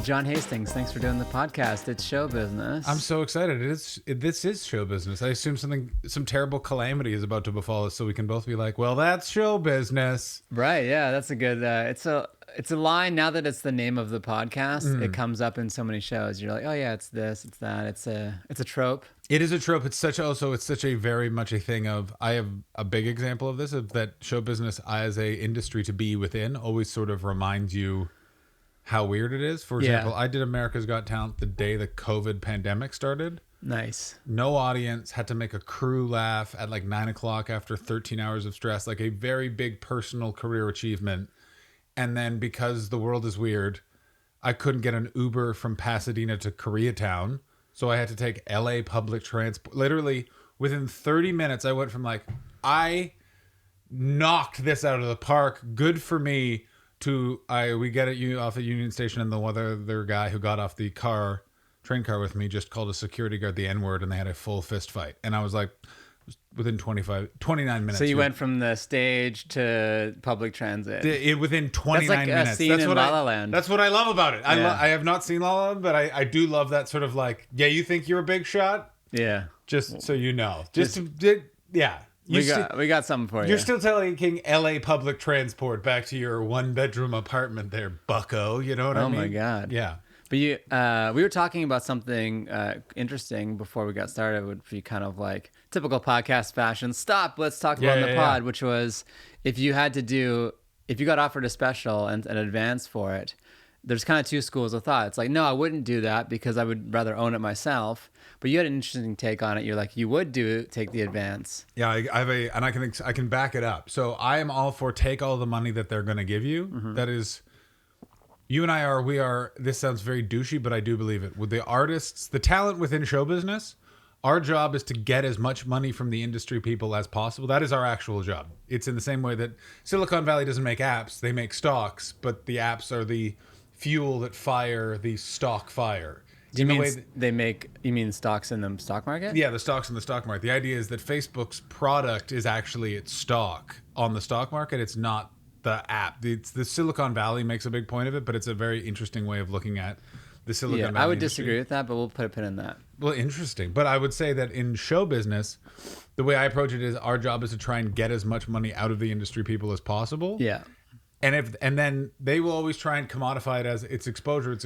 Well, John Hastings, thanks for doing the podcast. It's show business. I'm so excited. This is show business. I assume some terrible calamity is about to befall us, so we can both be like, "Well, that's show business." Right? Yeah, that's a good. It's a line. Now that it's the name of the podcast, it comes up in so many shows. You're like, oh yeah, it's this, it's that. It's a trope. It is a trope. It's such a very much a thing of. I have a big example of this, of that show business as a industry to be within always sort of reminds you how weird it is. For example, I did America's Got Talent the day the COVID pandemic started. Nice. No audience, had to make a crew laugh at like 9 o'clock after 13 hours of stress, like a very big personal career achievement. And then because the world is weird, I couldn't get an Uber from Pasadena to Koreatown. So I had to take LA public transport. Literally within 30 minutes, I went from like, I knocked this out of the park. Good for me. We get off at Union Station, and the other guy who got off the train car with me just called a security guard the N-word, and they had a full fist fight. And I was like, within 29 minutes. So you went from the stage to public transit. Within 29 that's like minutes. A scene in La La Land. That's what I love about it. Yeah. I have not seen La La Land, but I do love that sort of like, yeah, you think you're a big shot? Yeah. Just so you know. Yeah. We got something for you. You're still taking LA public transport back to your 1-bedroom apartment there, bucko. You know what I mean? Oh my God. Yeah. But we were talking about something interesting before we got started. It would be kind of like typical podcast fashion. Let's talk about the pod, which was if you got offered a special and an advance for it, there's kind of two schools of thought. It's like, no, I wouldn't do that because I would rather own it myself. But you had an interesting take on it. You're like, you would take the advance. Yeah, I can back it up. So I am all for take all the money that they're going to give you. Mm-hmm. That is, you and we are. This sounds very douchey, but I do believe it. With the artists, the talent within show business, our job is to get as much money from the industry people as possible. That is our actual job. It's in the same way that Silicon Valley doesn't make apps; they make stocks, but the apps are the fuel that fire the stock fire. You mean stocks in the stock market? Yeah, the stocks in the stock market. The idea is that Facebook's product is actually its stock on the stock market. It's not the app. It's the Silicon Valley makes a big point of it, but it's a very interesting way of looking at the Silicon Valley. I would industry. disagree with that, but we'll put a pin in that. Well, interesting. But I would say that in show business, the way I approach it is our job is to try and get as much money out of the industry people as possible. Yeah. And then they will always try and commodify it as it's exposure,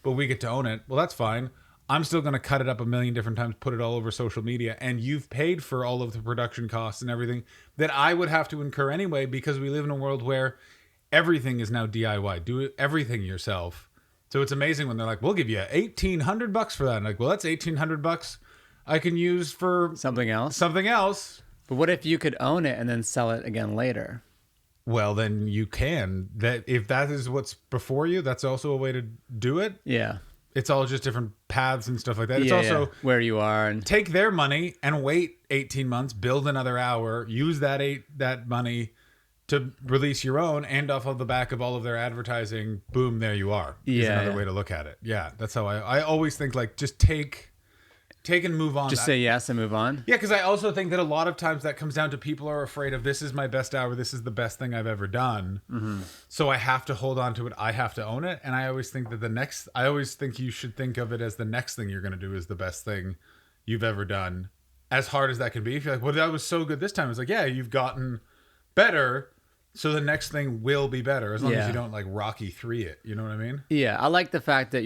but we get to own it. Well, that's fine. I'm still going to cut it up a million different times, put it all over social media, and you've paid for all of the production costs and everything that I would have to incur anyway, because we live in a world where everything is now DIY. Do everything yourself. So it's amazing when they're like, "We'll give you $1,800 for that." And like, well, that's $1,800 I can use for something else. But what if you could own it and then sell it again later? Well, then you can. That if that is what's before you, that's also a way to do it. Yeah. It's all just different paths and stuff like that. It's also where you are and take their money and wait 18 months, build another hour, use that money to release your own, and off of the back of all of their advertising, boom, there you are. Is another way to look at it. Yeah, that's how I always think, like, just take and move on. Just say yes and move on. Yeah, because I also think that a lot of times that comes down to people are afraid of, this is my best hour, this is the best thing I've ever done. Mm-hmm. So I have to hold on to it. I have to own it. And I always think that I always think you should think of it as the next thing you're going to do is the best thing you've ever done. As hard as that can be. If you're like, well, that was so good this time. It's like, yeah, you've gotten better. So the next thing will be better, as long as you don't like Rocky 3 it. You know what I mean? Yeah, I like the fact that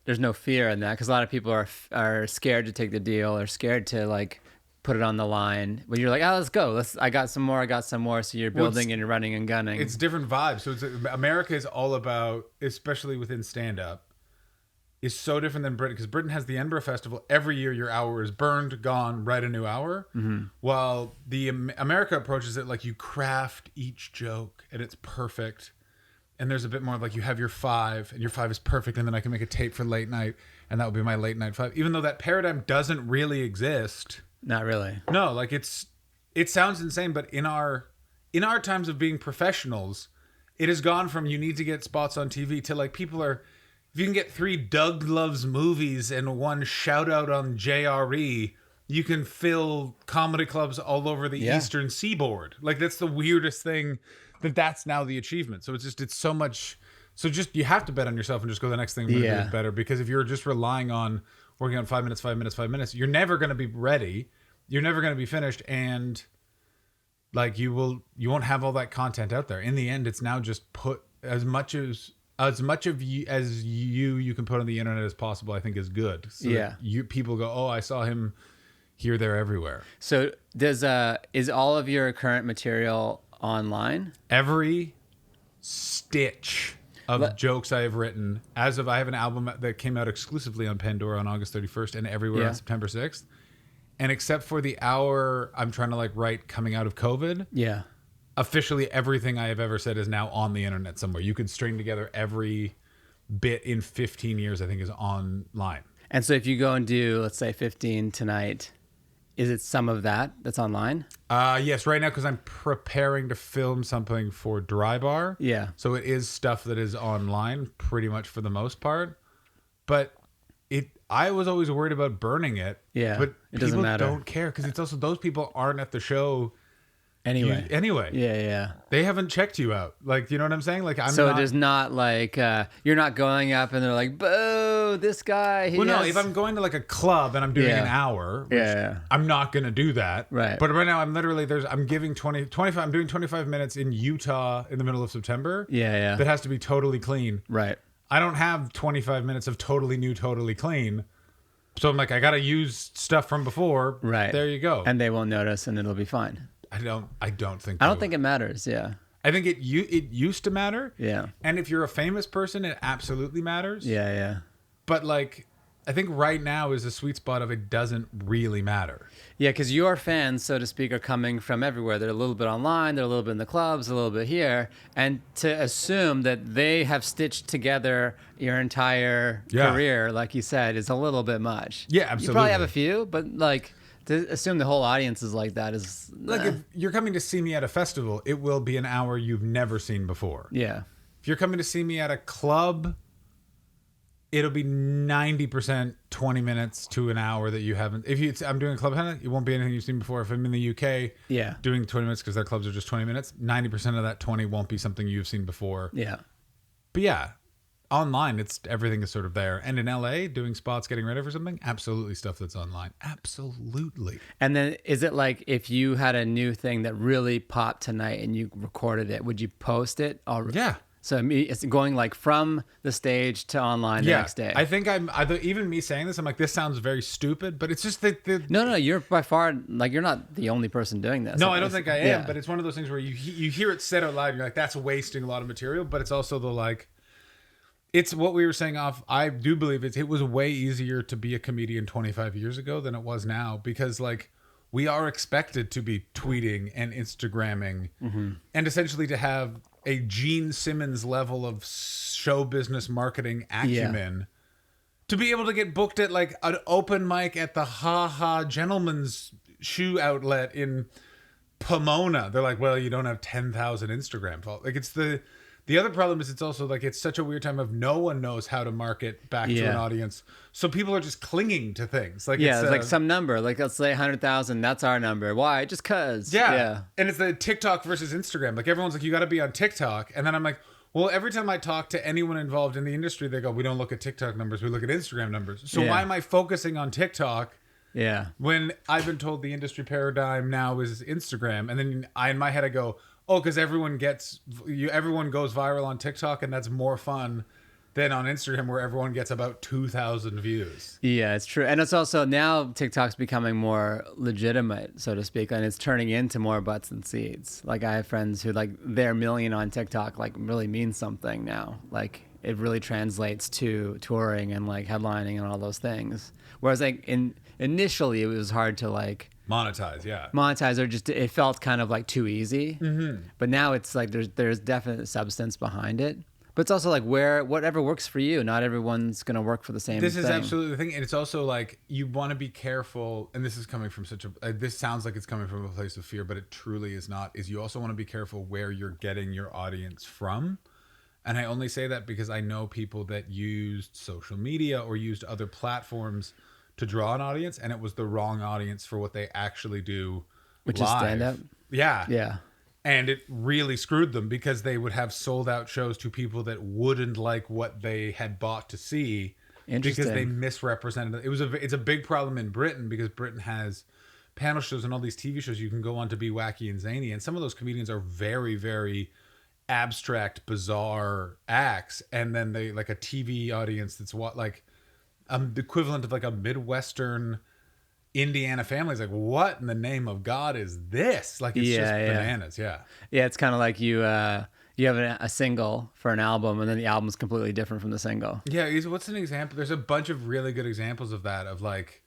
there's no fear in that, because a lot of people are scared to take the deal or scared to like put it on the line. But you're like, let's go. I got some more. So you're building and you're running and gunning. It's different vibes. So America is all about, especially within stand-up, is so different than Britain, because Britain has the Edinburgh Festival. Every year your hour is burned, gone, write a new hour. Mm-hmm. While the America approaches it like you craft each joke and it's perfect. And there's a bit more like you have your 5 and your 5 is perfect, and then I can make a tape for late night and that would be my late night 5. Even though that paradigm doesn't really exist. Not really. No, like it sounds insane, but in our times of being professionals, it has gone from you need to get spots on TV to like people are, if you can get 3 Doug Loves Movies and 1 shout out on JRE, you can fill comedy clubs all over the Eastern Seaboard. Like, that's the weirdest thing, that's now the achievement. So it's so much So just you have to bet on yourself and just go the next thing I'm gonna do is better, because if you're just relying on working on 5 minutes, 5 minutes, 5 minutes, you're never going to be ready. You're never going to be finished, and like you won't have all that content out there. In the end, it's now just put as much of you as you can put on the internet as possible. I think is good. So people go, oh, I saw him here, there, everywhere. So is all of your current material online? Every stitch of jokes I have written, I have an album that came out exclusively on Pandora on August 31st and everywhere on September 6th. And except for the hour I'm trying to like write coming out of COVID, officially everything I have ever said is now on the internet somewhere. You could string together every bit in 15 years, I think, is online. And so if you go and do, let's say 15 tonight, is it some of that that's online? Yes, right now, because I'm preparing to film something for Dry Bar. Yeah. So it is stuff that is online pretty much for the most part. But I was always worried about burning it. Yeah. But it doesn't matter. People don't care, because it's also those people aren't at the show anyway. Yeah. They haven't checked you out. Like, you know what I'm saying? Like, there's not like you're not going up and they're like, boo, this guy. No, if I'm going to like a club and I'm doing an hour, which I'm not going to do that. Right. But right now I'm literally I'm giving 25. I'm doing 25 minutes in Utah in the middle of September. Yeah. That has to be totally clean. Right. I don't have 25 minutes of totally new, totally clean. So I'm like, I got to use stuff from before. Right. There you go. And they won't notice and it'll be fine. I don't think. I don't think it matters. Yeah. I think it used to matter. Yeah. And if you're a famous person, it absolutely matters. Yeah. But like, I think right now is the sweet spot of it doesn't really matter. Yeah, because your fans, so to speak, are coming from everywhere. They're a little bit online, they're a little bit in the clubs, a little bit here. And to assume that they have stitched together your entire career, like you said, is a little bit much. Yeah, absolutely. You probably have a few, but like to assume the whole audience is like that is... Like if you're coming to see me at a festival, it will be an hour you've never seen before. Yeah. If you're coming to see me at a club, it'll be 90% 20 minutes to an hour that you haven't. I'm doing a club event, it won't be anything you've seen before. If I'm in the UK, doing 20 minutes because their clubs are just 20 minutes, 90% of that 20 won't be something you've seen before. Yeah. But yeah, online, everything is sort of there. And in LA, doing spots, getting ready for something, absolutely stuff that's online. Absolutely. And then is it like if you had a new thing that really popped tonight and you recorded it, would you post it? Yeah. So it's going like from the stage to online the next day. I think even me saying this, I'm like, this sounds very stupid, but it's just that No, you're by far like you're not the only person doing this. No, I don't think I am, but it's one of those things where you hear it said out loud, and you're like, that's wasting a lot of material, but it's also the like, it's what we were saying off. I do believe it was way easier to be a comedian 25 years ago than it was now, because like we are expected to be tweeting and Instagramming and essentially to have a Gene Simmons level of show business marketing acumen to be able to get booked at like an open mic at the Ha Ha Gentleman's Shoe Outlet in Pomona. They're like, well, you don't have 10,000 Instagram followers. Like, it's the other problem is it's also like it's such a weird time of no one knows how to market back to an audience. So people are just clinging to things. Like it's like some number. Like let's say 100,000. That's our number. Why? Just cause. Yeah. And it's the TikTok versus Instagram. Like everyone's like, you got to be on TikTok. And then I'm like, well, every time I talk to anyone involved in the industry, they go, we don't look at TikTok numbers. We look at Instagram numbers. So why am I focusing on TikTok? Yeah. When I've been told the industry paradigm now is Instagram. And then in my head, I go, oh, because everyone goes viral on TikTok, and that's more fun than on Instagram, where everyone gets about 2,000 views. Yeah, it's true. And it's also now TikTok's becoming more legitimate, so to speak, and it's turning into more butts and seats. Like I have friends who like their million on TikTok like really means something now. Like it really translates to touring and like headlining and all those things. Whereas like initially it was hard to like monetize, or just it felt kind of like too easy. But now it's like there's definite substance behind it, but it's also like whatever works for you. Not everyone's gonna work for the same this thing. Is absolutely the thing. And it's also like you want to be careful, and this is coming from this sounds like it's coming from a place of fear, but it truly is not. Is you also want to be careful where you're getting your audience from. And I only say that because I know people that used social media or used other platforms to draw an audience, and it was the wrong audience for what they actually do, which live. Is stand-up. Yeah. And it really screwed them because they would have sold out shows to people that wouldn't like what they had bought to see because they misrepresented it. It's a big problem in Britain because Britain has panel shows and all these TV shows you can go on to be wacky and zany. And some of those comedians are very, very abstract, bizarre acts. And then they like a TV audience that's what like the equivalent of like a Midwestern Indiana family is like, what in the name of God is this? Like it's just bananas. Yeah. It's kind of like you have a single for an album and then the album's completely different from the single. Yeah. What's an example? There's a bunch of really good examples of that, of like,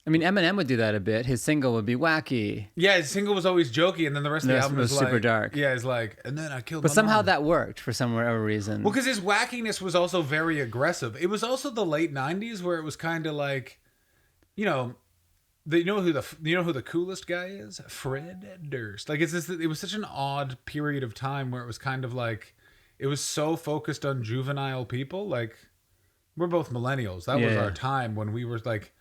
I mean, Eminem would do that a bit. His single would be wacky. Yeah, his single was always jokey, and then the rest of the album was super dark. Yeah, it's like, and then I killed. But somehow that worked for some whatever reason. Well, because his wackiness was also very aggressive. It was also the late '90s where it was kind of like, you know who the coolest guy is? Fred Durst. Like it was such an odd period of time where it was kind of like it was so focused on juvenile people. Like we're both millennials. That was our time when we were like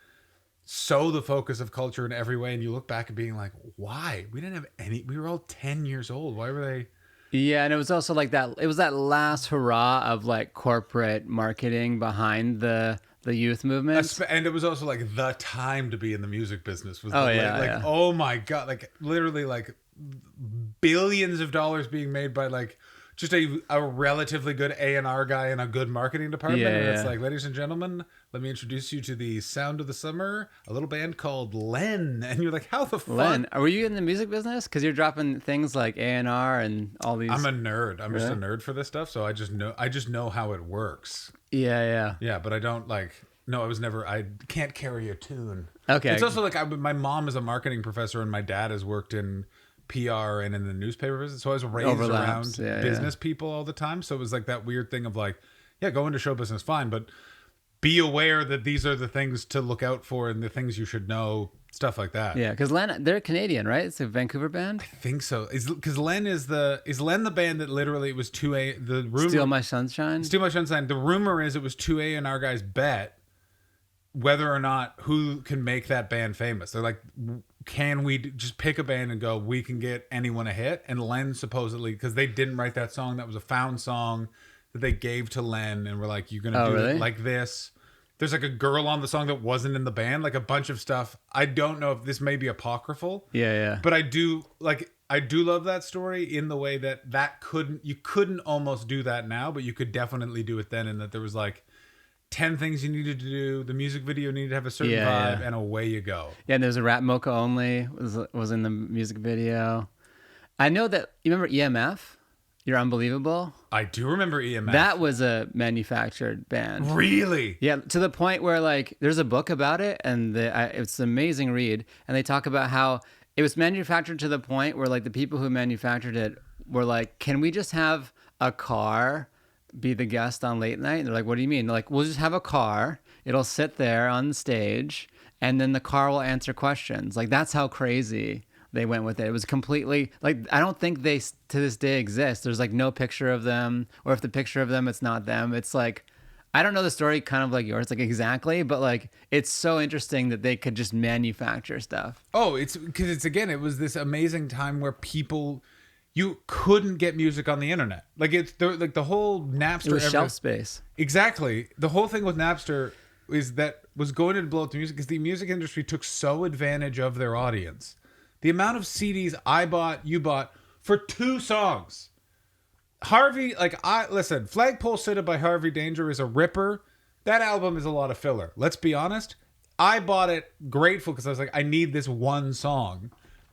so the focus of culture in every way. And you look back at being like, why? We didn't have any. We were all 10 years old. Why were they? Yeah, and it was also like that. It was that last hurrah of like corporate marketing behind the youth movement, and it was also like the time to be in the music business. Was like oh my god, like literally like billions of dollars being made by like just a relatively good A&R guy in a good marketing department. It's like, ladies and gentlemen, let me introduce you to the sound of the summer, a little band called Len. And you're like, how the fuck? Len, were you in the music business? Because you're dropping things like A&R and all these. I'm a nerd. I'm just a nerd for this stuff. So I just know how it works. Yeah. Yeah, but I don't like. No, I can't carry a tune. Okay. It's also like my mom is a marketing professor and my dad has worked in PR and in the newspaper business. So I was raised around business people all the time. So it was like that weird thing of like, yeah, go into show business, fine, but be aware that these are the things to look out for and the things you should know, stuff like that. Yeah, because Len, they're Canadian, right? It's a Vancouver band. I think so. Because Len is Len the band that literally it was 2A. The rumor, Steal My Sunshine. Steal My Sunshine. The rumor is it was 2A and our guys bet whether or not who can make that band famous. They're like, can we just pick a band and go, we can get anyone a hit? And Len supposedly, because they didn't write that song, that was a found song that they gave to Len and were like, you're going to do it like this. There's like a girl on the song that wasn't in the band, like a bunch of stuff. I don't know if this may be apocryphal. Yeah. But I do love that story in the way that you couldn't almost do that now, but you could definitely do it then. And that there was like 10 things you needed to do. The music video needed to have a certain vibe, and away you go. Yeah, and there's a Rap Mocha Only was in the music video. I know that you remember EMF. You're Unbelievable. I do remember EMF. That was a manufactured band. Really? Yeah, to the point where like there's a book about it, and it's an amazing read. And they talk about how it was manufactured to the point where like the people who manufactured it were like, "Can we just have a car be the guest on late night?" And they're like, "What do you mean?" They're like, "We'll just have a car. It'll sit there on stage, and then the car will answer questions." Like that's how crazy they went with it. It was completely like, I don't think they to this day exist. There's like no picture of them, or if the picture of them, it's not them. It's like, I don't know the story kind of like yours, like exactly, but like it's so interesting that they could just manufacture stuff. Oh, it's because it was this amazing time where you couldn't get music on the internet. Like the whole Napster. It was shelf space. Exactly. The whole thing with Napster was going to blow up the music because the music industry took so advantage of their audience. The amount of CDs I bought, you bought for 2 songs. Harvey, listen, Flagpole Sitta by Harvey Danger is a ripper. That album is a lot of filler. Let's be honest. I bought it grateful because I was like, I need this one song.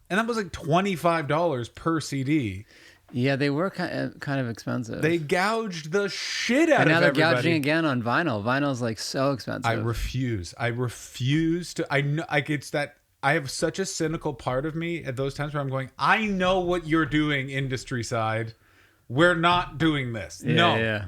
And that was like $25 per CD. Yeah, they were kind of expensive. They gouged the shit out of everybody. And now they're gouging again on vinyl. Vinyl's like so expensive. I refuse to. I know. It's that. I have such a cynical part of me at those times where I'm going, I know what you're doing, industry side. We're not doing this. Yeah, no. Yeah.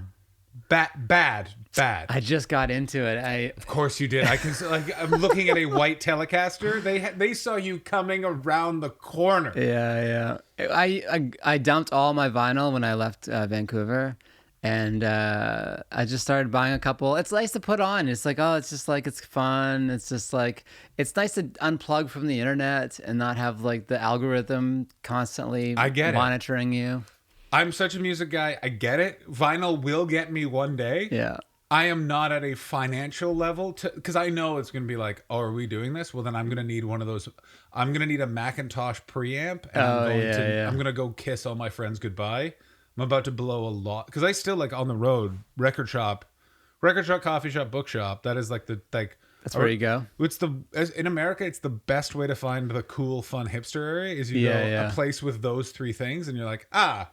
Bad. I just got into it. Of course you did. I can I'm looking at a white Telecaster. They saw you coming around the corner. Yeah. I dumped all my vinyl when I left Vancouver, And I just started buying a couple. It's nice to put on. It's like, oh, it's just like, it's fun. It's just like, it's nice to unplug from the internet and not have like the algorithm constantly monitoring you. I'm such a music guy. I get it. Vinyl will get me one day. Yeah. I am not at a financial level because I know it's going to be like, oh, are we doing this? Well, then I'm going to need one of those. I'm going to need a Macintosh preamp. And I'm going to go kiss all my friends goodbye. I'm about to blow a lot because I still like on the road, record shop, coffee shop, bookshop. That is like that's where you go. In America, it's the best way to find the cool, fun hipster area is you go a place with those three things and you're like, I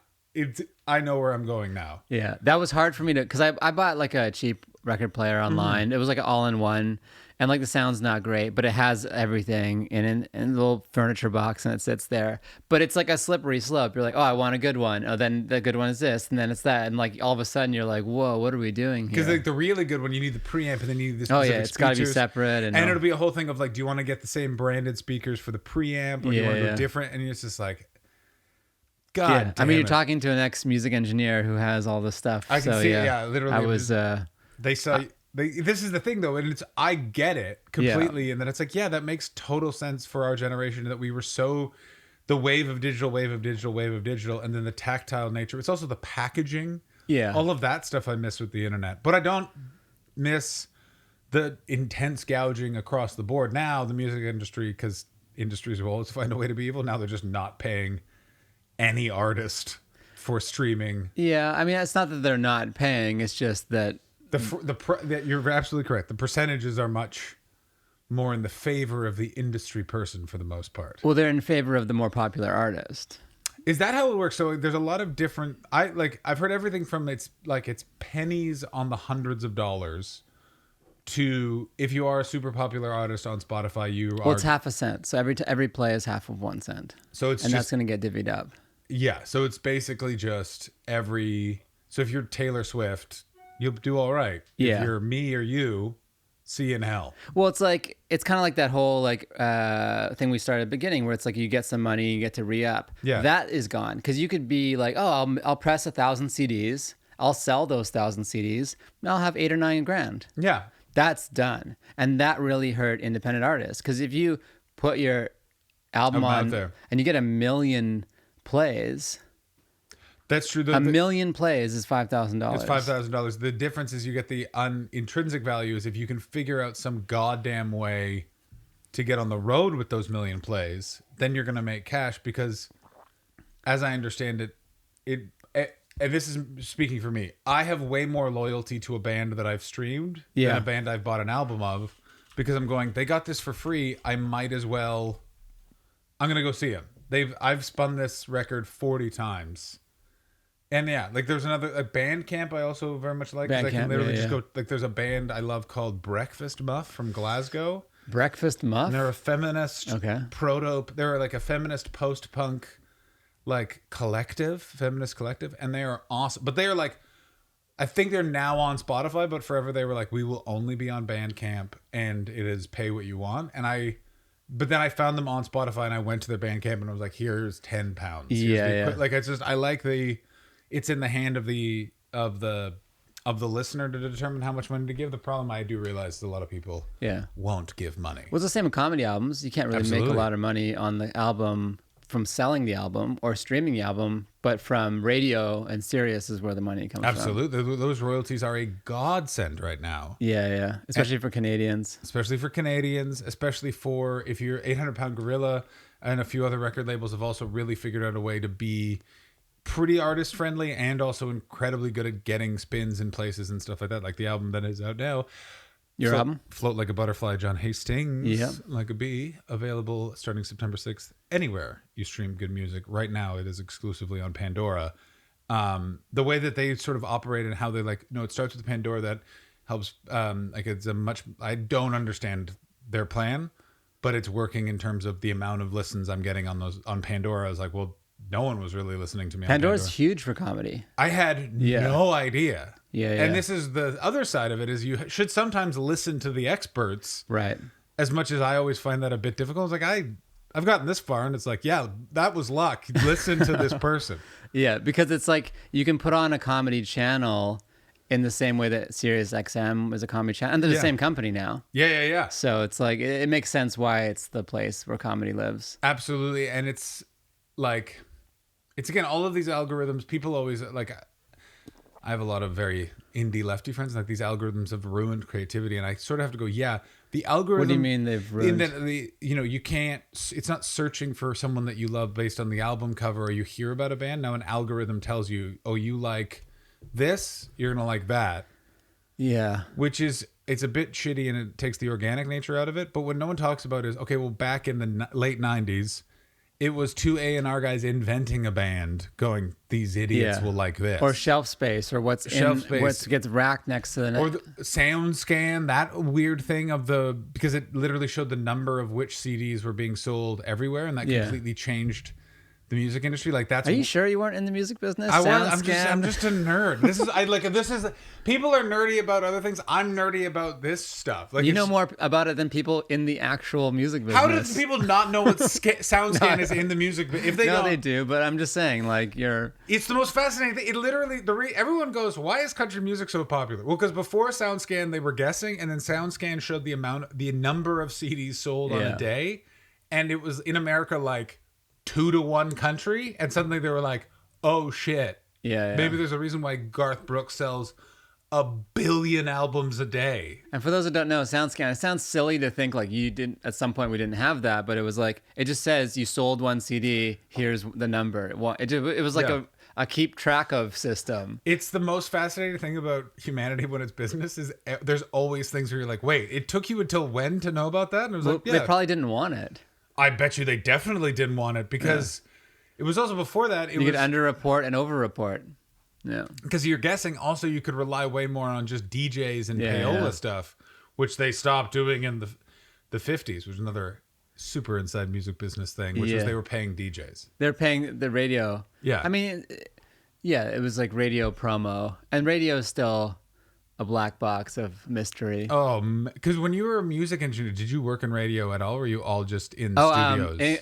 know where I'm going now. Yeah, that was hard for me to because I bought like a cheap record player online. It was like an all-in-one. And like the sound's not great, but it has everything in a little furniture box and it sits there. But it's like a slippery slope. You're like, oh, I want a good one. Oh, then the good one is this, and then it's that, and like all of a sudden you're like, whoa, what are we doing here? Because like the really good one, you need the preamp, and then you need the specific it's got to be separate, and it'll be a whole thing of like, do you want to get the same branded speakers for the preamp, or do you want to go different? And it's just like, God, I mean, you're talking to an ex-music engineer who has all this stuff. I can see, literally. I was. They sell. This is the thing though, and I get it completely, and then it's like, yeah, that makes total sense for our generation that we were so the wave of digital, and then the tactile nature. It's also the packaging, all of that stuff I miss with the internet, but I don't miss the intense gouging across the board. Now the music industry, because industries will always find a way to be evil. Now they're just not paying any artist for streaming. Yeah, I mean, it's not that they're not paying; it's just that. You're absolutely correct. The percentages are much more in the favor of the industry person for the most part. Well, they're in favor of the more popular artist. Is that how it works? So there's a lot of different. I've heard everything from it's pennies on the hundreds of dollars to if you are a super popular artist on Spotify, it's half a cent. So every play is half of 1 cent. So that's going to get divvied up. Yeah. So it's basically just So if you're Taylor Swift, you'll do all right. Yeah. If you're me or you, see you in hell. Well, it's kind of like that whole thing we started at the beginning where it's like you get some money, you get to re-up. Yeah. That is gone because you could be like, oh, I'll press 1,000 CDs. I'll sell those 1,000 CDs. And I'll have $8 or $9 grand. Yeah. That's done. And that really hurt independent artists because if you put your album on there and you get 1 million plays... That's true. A million plays is $5,000. It's $5,000. The difference is you get the intrinsic value is if you can figure out some goddamn way to get on the road with those 1 million plays, then you're going to make cash because, as I understand it, and this is speaking for me, I have way more loyalty to a band that I've streamed than a band I've bought an album of because I'm going, they got this for free. I might as well. I'm going to go see them. I've spun this record 40 times. And yeah, like there's another Bandcamp I also very much like. I can literally just go like there's a band I love called Breakfast Muff from Glasgow. Breakfast Muff? And they're a feminist they're like a feminist post-punk feminist collective, and they are awesome. But they are like I think they're now on Spotify, but forever they were like, we will only be on Bandcamp and it is pay what you want. But then I found them on Spotify and I went to their Bandcamp and I was like, here's £10. Like it's just I like it's in the hand of the listener to determine how much money to give. The problem I do realize is a lot of people won't give money. Well, it's the same with comedy albums. You can't really make a lot of money on the album from selling the album or streaming the album, but from radio and Sirius is where the money comes from. Absolutely. Those royalties are a godsend right now. Yeah. Especially for Canadians. Especially for if you're 800 Pound Gorilla and a few other record labels have also really figured out a way to be pretty artist friendly and also incredibly good at getting spins in places and stuff like that. Like the album that is out now. Your album? Float Like a Butterfly, John Hastings, Like a Bee, available starting September 6th. Anywhere you stream good music. Right now it is exclusively on Pandora. The way that they sort of operate and how they it starts with Pandora that helps, I don't understand their plan, but it's working in terms of the amount of listens I'm getting on Pandora. I was like, well, no one was really listening to me. Pandora's huge for comedy. I had no idea. Yeah. And this is the other side of it is you should sometimes listen to the experts. Right. As much as I always find that a bit difficult. It's like, I've gotten this far, and it's like, yeah, that was luck. Listen to this person. Yeah, because it's like you can put on a comedy channel in the same way that Sirius XM is a comedy channel, and they're the same company now. Yeah. So it's like it makes sense why it's the place where comedy lives. Absolutely, and it's like, it's again all of these algorithms. People always like. I have a lot of very indie lefty friends. Like, these algorithms have ruined creativity, and I sort of have to go, yeah, the algorithm. What do you mean they've ruined? In that you can't. It's not searching for someone that you love based on the album cover, or you hear about a band. Now an algorithm tells you, oh, you like this, you're gonna like that. Yeah. Which is, it's a bit shitty, and it takes the organic nature out of it. But what no one talks about is, okay, well, back in the late 90s, it was two A&R guys inventing a band going, these idiots will like this. Or shelf space, or what gets racked next to the... Or the sound scan, that weird thing of because it literally showed the number of which CDs were being sold everywhere, and that completely changed the music industry. Like, that's... Are you sure you weren't in the music business? I'm just a nerd. People are nerdy about other things. I'm nerdy about this stuff. Like, you know more about it than people in the actual music business. How do people not know what SoundScan is in the music? If they don't, they do. But I'm just saying, like, it's the most fascinating thing. It literally, everyone goes, "Why is country music so popular?" Well, because before SoundScan, they were guessing, and then SoundScan showed the number of CDs sold on a day, and it was in America like 2-to-1 country, and suddenly they were like, "Oh shit, maybe there's a reason why Garth Brooks sells 1 billion albums a day." And for those that don't know, SoundScan, it sounds silly to think like you didn't, at some point we didn't have that, but it was like, it just says you sold 1 CD, here's the number. It was like a keep track of system. It's the most fascinating thing about humanity when it's business is there's always things where you're like, wait, it took you until when to know about that? And it was they probably didn't want it. I bet you they definitely didn't want it, because it was also before that. You could underreport and overreport. Yeah. Because you're guessing. Also, you could rely way more on just DJs and payola stuff, which they stopped doing in the 50s, which was another super inside music business thing, which was they were paying DJs. They're paying the radio. Yeah. I mean, it was like radio promo. And radio is still a black box of mystery. Oh, because when you were a music engineer, did you work in radio at all? Or were you all just in studios?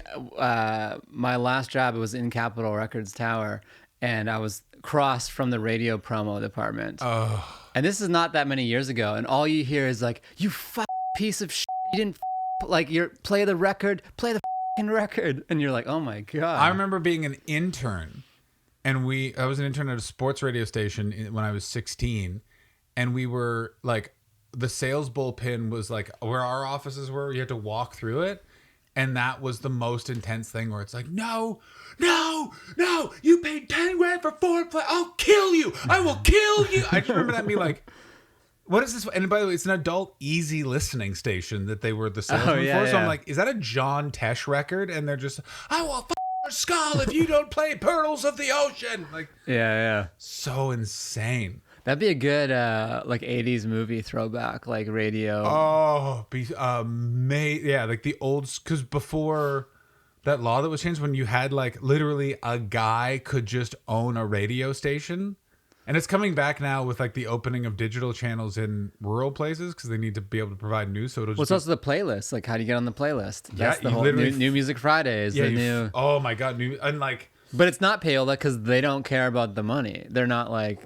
My last job was in Capitol Records Tower, and I was crossed from the radio promo department. Oh. And this is not that many years ago, and all you hear is like, "You piece of shit, you didn't play the record, play the record," and you're like, "Oh my god." I remember being an intern, and I was an intern at a sports radio station when I was 16. And we were like, the sales bullpen was like where our offices were. You had to walk through it. And that was the most intense thing, where it's like, no, you paid 10 grand for 4 play. I'll kill you. I will kill you. I just remember that being like, what is this? And by the way, it's an adult easy listening station that they were the salesman for. So I'm like, is that a John Tesh record? And they're just, "I will your skull if you don't play Pearls of the Ocean." Like, so insane. That'd be a good like 80s movie throwback, like radio. Oh, like the old, because before that law that was changed, when you had like literally a guy could just own a radio station. And it's coming back now with like the opening of digital channels in rural places, because they need to be able to provide news. So it'll just also the playlist. Like, how do you get on the playlist? That's the whole literally new Music Fridays. Oh my god, and like. But it's not payola, because they don't care about the money. They're not like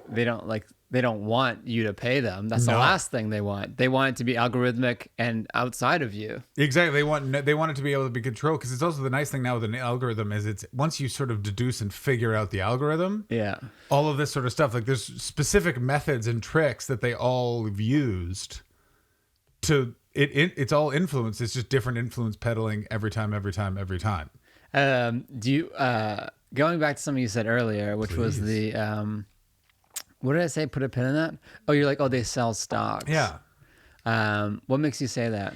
they don't want you to pay them. That's the last thing they want. They want it to be algorithmic and outside of you. Exactly. They want it to be able to be controlled, because it's also the nice thing now with an algorithm is it's once you sort of deduce and figure out the algorithm. Yeah. All of this sort of stuff, like there's specific methods and tricks that they all have used to it's all influence. It's just different influence peddling every time. Do you going back to something you said earlier, which was the what did I say? Put a pin in that? Oh, you're like, they sell stocks. Yeah. What makes you say that?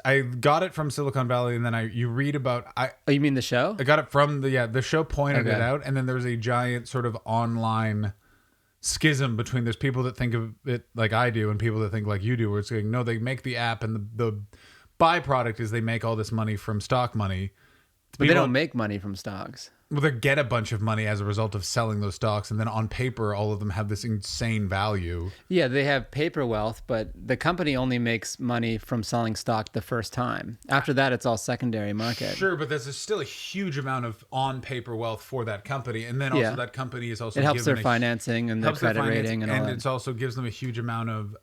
I got it from Silicon Valley, and then you read about. Oh, you mean the show? I got it from the show pointed it out, and then there's a giant sort of online schism between there's people that think of it like I do and people that think like you do, where it's like, no, they make the app, and the byproduct is they make all this money from stock money. But they don't make money from stocks. Well, they get a bunch of money as a result of selling those stocks, and then on paper, all of them have this insane value. Yeah, they have paper wealth, but the company only makes money from selling stock the first time. After that, it's all secondary market. Sure, but there's still a huge amount of on-paper wealth for that company, and then also that company is also it helps given their financing and their credit rating, and all that. It also gives them a huge amount of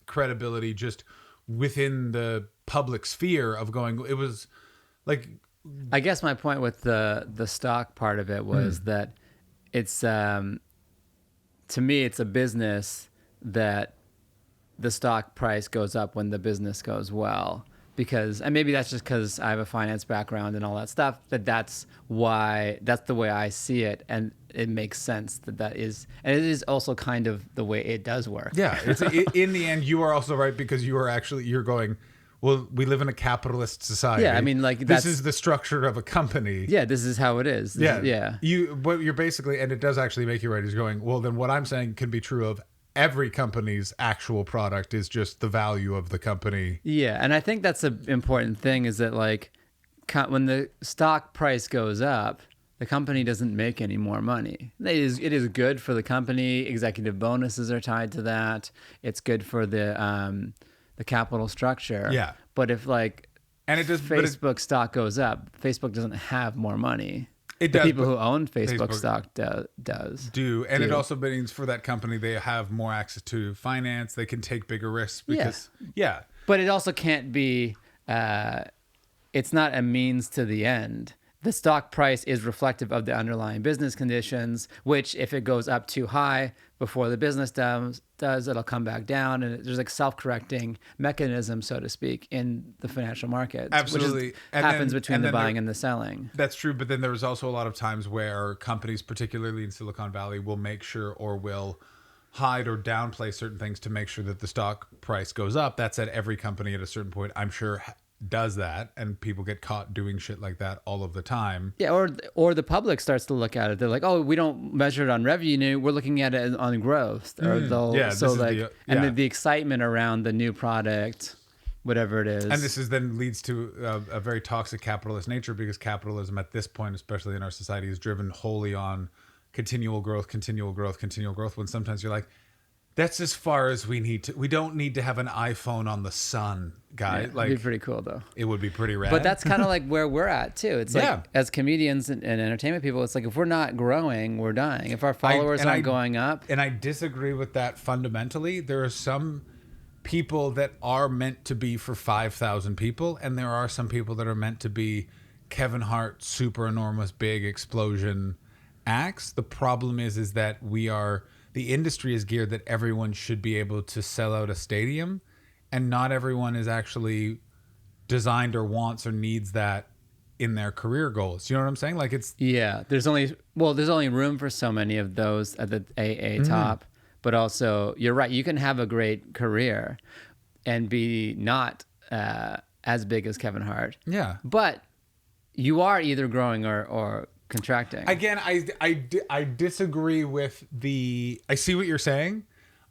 credibility just within the public sphere of going. It was like. I guess my point with the stock part of it was that it's to me it's a business that the stock price goes up when the business goes well, because, and maybe that's just because I have a finance background and all that stuff, that's the way I see it, and it makes sense that is, and it is also kind of the way it does work. Yeah, in the end, you are also right, because you're going, well, we live in a capitalist society. Yeah, I mean, like, this is the structure of a company. Yeah, this is how it is. What you're basically, and it does actually make you right, is going, well, then what I'm saying can be true of every company's actual product, is just the value of the company. Yeah, and I think that's an important thing, is that, like, when the stock price goes up, the company doesn't make any more money. It is good for the company. Executive bonuses are tied to that. It's good for the capital structure. Yeah. But if, like, and it does, Facebook stock goes up, Facebook doesn't have more money. It does. The people who own Facebook stock does. And it also means for that company, they have more access to finance. They can take bigger risks because, But it also can't be, it's not a means to the end. The stock price is reflective of the underlying business conditions, which, if it goes up too high before the business does, it'll come back down. And there's like self-correcting mechanism, so to speak, in the financial markets. Absolutely. Which happens between the buying and the selling. That's true. But then there's also a lot of times where companies, particularly in Silicon Valley, will make sure, or will hide or downplay certain things to make sure that the stock price goes up. That said, every company at a certain point, I'm sure, does that, and people get caught doing shit like that all of the time. Yeah, or the public starts to look at it. They're like, oh, we don't measure it on revenue, we're looking at it on growth. Or the excitement around the new product, whatever it is. And this then leads to a very toxic capitalist nature, because capitalism at this point, especially in our society, is driven wholly on continual growth, when sometimes you're like, that's as far as we need to. We don't need to have an iPhone on the sun, guy. Yeah, it'd be pretty cool, though. It would be pretty rad. But that's kind of like where we're at, too. It's like, as comedians and entertainment people, it's like, if we're not growing, we're dying. If our followers aren't going up. And I disagree with that fundamentally. There are some people that are meant to be for 5,000 people, and there are some people that are meant to be Kevin Hart, super enormous, big explosion acts. The problem is that the industry is geared that everyone should be able to sell out a stadium, and not everyone is actually designed or wants or needs that in their career goals. You know what I'm saying? Like, it's there's only room for so many of those at the AA top, but also you're right. You can have a great career and be not as big as Kevin Hart. Yeah, but you are either growing or contracting. Again, I disagree with I see what you're saying.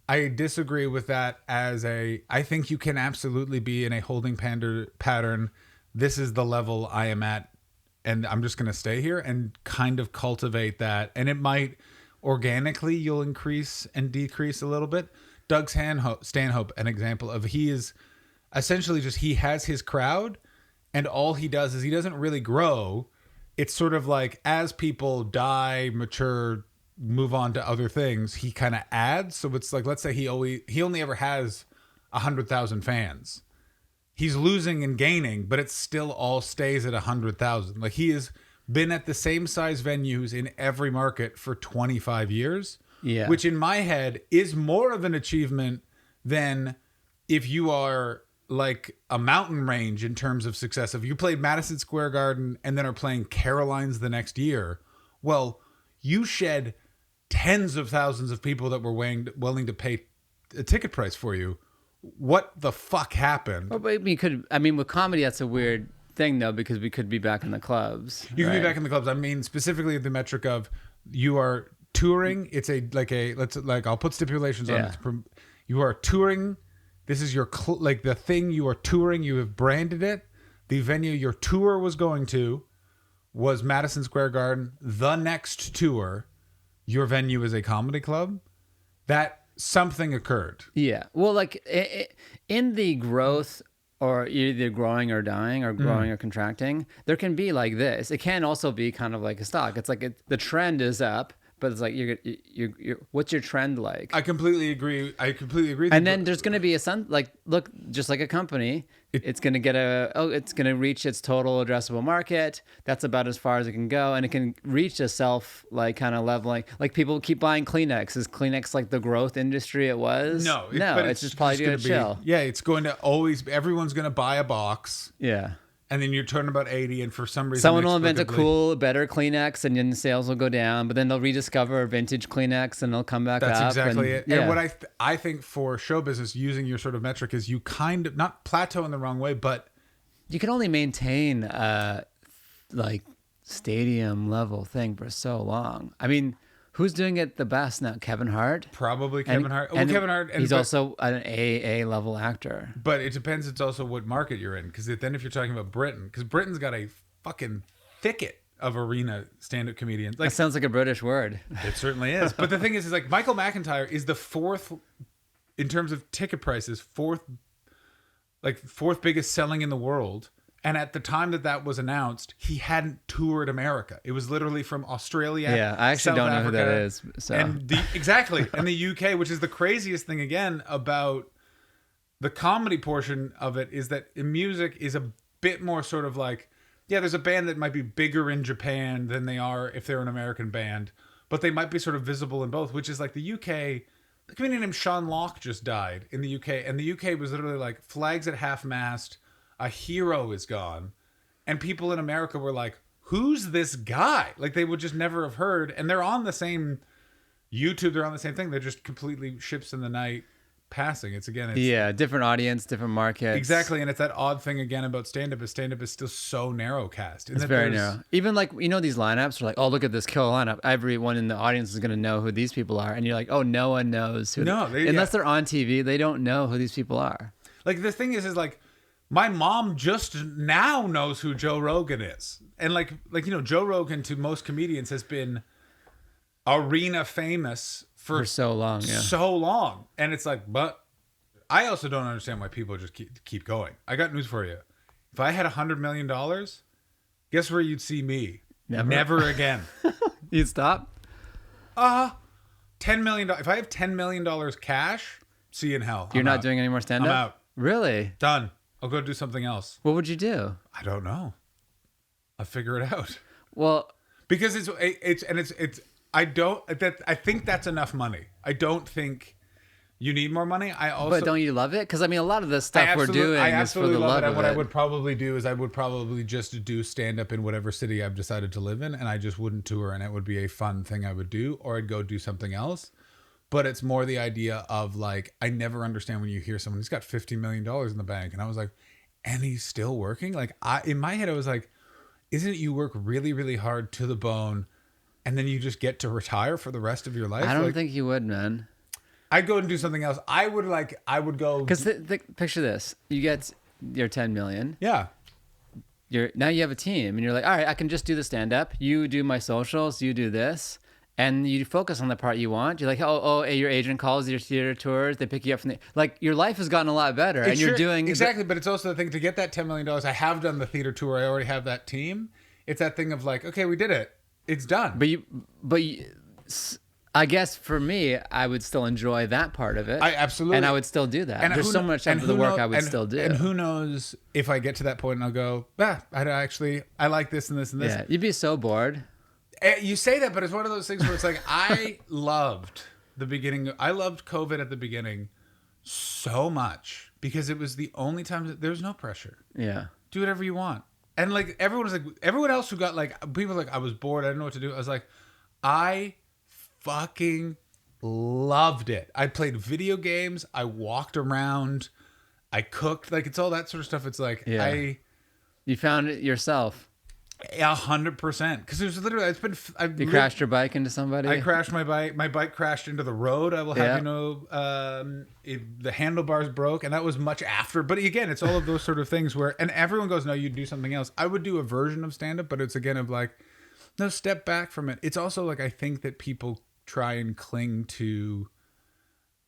I disagree with that I think you can absolutely be in a holding pattern. This is the level I am at, and I'm just going to stay here and kind of cultivate that. And it might organically, you'll increase and decrease a little bit. Doug Stanhope, an example of, he is essentially just, he has his crowd, and all he does is he doesn't really grow. It's sort of like, as people die, mature, move on to other things, he kind of adds. So it's like, let's say he only ever has 100,000 fans. He's losing and gaining, but it still all stays at 100,000. Like, he has been at the same size venues in every market for 25 years. Yeah. Which in my head is more of an achievement than if you are like a mountain range in terms of success. If you played Madison Square Garden and then are playing Caroline's the next year, well, you shed tens of thousands of people that were willing to pay a ticket price for you. What the fuck happened? Well, but with comedy, that's a weird thing, though, because we could be back in the clubs. You could be back in the clubs. I mean, specifically the metric of, you are touring. It's I'll put stipulations on it. You are touring. This is your the thing you are touring. You have branded it. The venue your tour was going to was Madison Square Garden. The next tour, your venue is a comedy club. That something occurred. Yeah. Well, like in the growth, or either growing or dying, or growing or contracting, there can be like this. It can also be kind of like a stock. It's like the trend is up, but it's like you're what's your trend like? I completely agree. And then there's going to be look, just like a company, it's going to it's going to reach its total addressable market. That's about as far as it can go, and it can reach a self like kind of leveling. Like people keep buying Kleenex. Is Kleenex like the growth industry it was? No, it's just probably going to chill. Yeah, it's going to always. Everyone's going to buy a box. Yeah. And then you turn about 80, and for some reason, someone will invent a cool, better Kleenex, and then sales will go down. But then they'll rediscover a vintage Kleenex, and they'll come back up. That's exactly it. Yeah. And what I think for show business, using your sort of metric, is you kind of not plateau in the wrong way, but you can only maintain like stadium level thing for so long. I mean, who's doing it the best now? Kevin Hart? Probably Kevin Hart. And Kevin Hart. He's also an AA level actor. But it depends. It's also what market you're in. Because then if you're talking about Britain, because Britain's got a fucking thicket of arena stand-up comedians. Like, that sounds like a British word. It certainly is. But the thing is like Michael McIntyre is the fourth, in terms of ticket prices, fourth biggest selling in the world. And at the time that was announced, he hadn't toured America. It was literally from Australia. Yeah, I actually don't know who that is. So. And exactly. And the UK, which is the craziest thing again about the comedy portion of it, is that music is a bit more sort of like, yeah, there's a band that might be bigger in Japan than they are if they're an American band, but they might be sort of visible in both, which is like the UK. The comedian named Sean Locke just died in the UK. And the UK was literally like flags at half-mast. A hero is gone, and people in America were like, who's this guy? Like they would just never have heard. And they're on the same YouTube. They're on the same thing. They're just completely ships in the night passing. It's different audience, different markets. Exactly. And it's that odd thing again about stand-up is still so narrow cast. It's very narrow. Even like, these lineups are like, oh, look at this kill lineup. Everyone in the audience is going to know who these people are. And you're like, oh, no one knows who. Unless they're on TV, they don't know who these people are. Like the thing is like, my mom just now knows who Joe Rogan is. And like Joe Rogan to most comedians has been arena famous for so long. Yeah. So long. And it's like, but I also don't understand why people just keep going. I got news for you. If I had $100 million, guess where you'd see me? Never again. You'd stop? $10 million. If I have $10 million cash, see you in hell. You're not doing any more stand-up? I'm out. Really? Done. I'll go do something else. What would you do? I don't know. I'll figure it out. Well, because I think that's enough money. I don't think you need more money. But don't you love it? Because a lot of the stuff we're doing is for the love of it. And what I would probably do is I would probably just do stand up in whatever city I've decided to live in, and I just wouldn't tour, and it would be a fun thing I would do, or I'd go do something else. But it's more the idea of like, I never understand when you hear someone who's got $50 million in the bank. And I was like, and he's still working? Like in my head, I was like, isn't it you work really, really hard to the bone and then you just get to retire for the rest of your life? I don't think you would, man. I'd go and do something else. I would go. Because picture this. You get your 10 million. Yeah. Now you have a team and you're like, all right, I can just do the stand up. You do my socials, you do this. And you focus on the part you want. You're like, your agent calls your theater tours. They pick you up from your life has gotten a lot better. And you're doing... Exactly, but it's also the thing, to get that $10 million, I have done the theater tour. I already have that team. It's that thing of like, okay, we did it. It's done. But I guess for me, I would still enjoy that part of it. Absolutely. And I would still do that. And there's so much of the work I would still do. And who knows if I get to that point and I'll go, I like this and this and this. Yeah, you'd be so bored. You say that, but it's one of those things where it's like, I loved COVID at the beginning so much because it was the only time that there's no pressure. Yeah. Do whatever you want. And like, everyone else who got like, people were like, I was bored. I didn't know what to do. I was like, I fucking loved it. I played video games. I walked around. I cooked. Like, it's all that sort of stuff. It's like, you found it yourself. 100%. Because there's literally, You crashed your bike into somebody? I crashed my bike. My bike crashed into the road. I will have you know, the handlebars broke, and that was much after. But again, it's all of those sort of things where, and everyone goes, no, you do something else. I would do a version of stand-up, but it's again of like, no, step back from it. It's also like, I think that people try and cling to,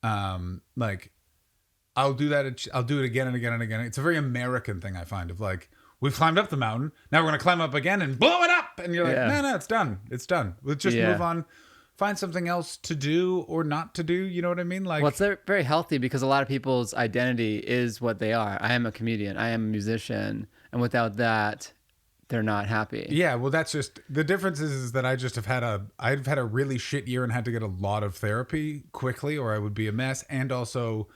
like, I'll do that. I'll do it again and again and again. It's a very American thing, I find, of like, we've climbed up the mountain. Now we're going to climb up again and blow it up. And you're like, no, it's done. It's done. Let's just move on. Find something else to do or not to do. You know what I mean? Like, well, it's very healthy because a lot of people's identity is what they are. I am a comedian. I am a musician. And without that, they're not happy. Yeah, well, that's just the difference is that I've had a really shit year and had to get a lot of therapy quickly, or I would be a mess. And also,